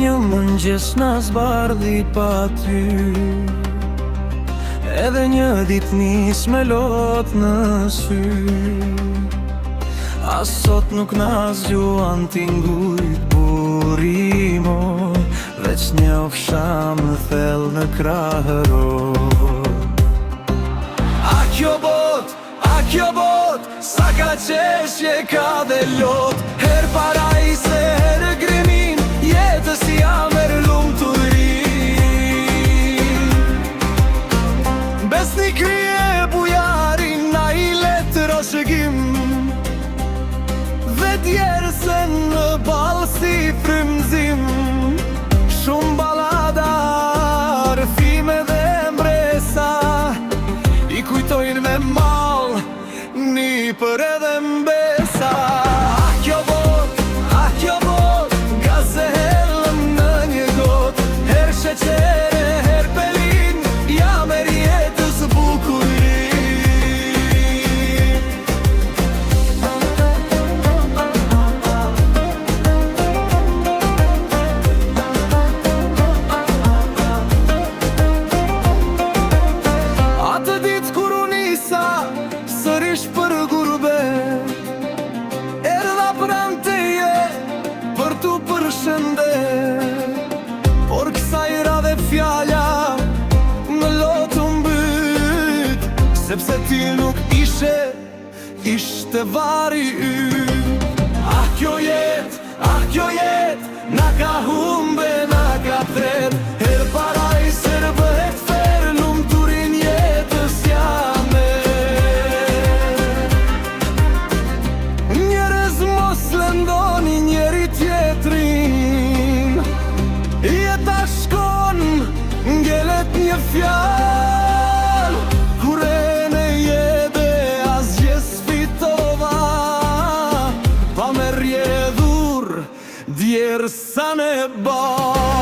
një mëngjes na zbardhi pa ty, edhe një dit nis me lot në sy. As sot nuk na zgjuan t'ingujt burimo, veç një ofsham në thell në krahëror. A kjo bot, sa ka qeshje ka dhe lot, her parajse, her gremin, jetës jam lumë të rin. Besni krije bujarin, na i letë roshëgim, dhe djerësen në balë si frymzim. Shumë baladar, fime dhe mbresa, i kujtojnë me mal, një për edhe mbesa. Ah kjo bot, gaze hellëm në një got, her sheqere, her pelin, jam er jetës bukurin. Atë ditë kur u nisa sërish për gurbe, erdha pranë teje për tu përshëndet, por kësaj radhe fjalla në lotë mbyt, sepse ti nuk ishe, ishte vari yt. Ah kjo jet, na ka humbe, na ka tret, her parajse, her bëhet fer, lumë turin jetës jame. Njerëz mos lëndoni njeri tjetrin, jeta shkon, ngelet një fjall, kure në jede asgje s'fitova, pa me rjedhur djerë sa ne ba.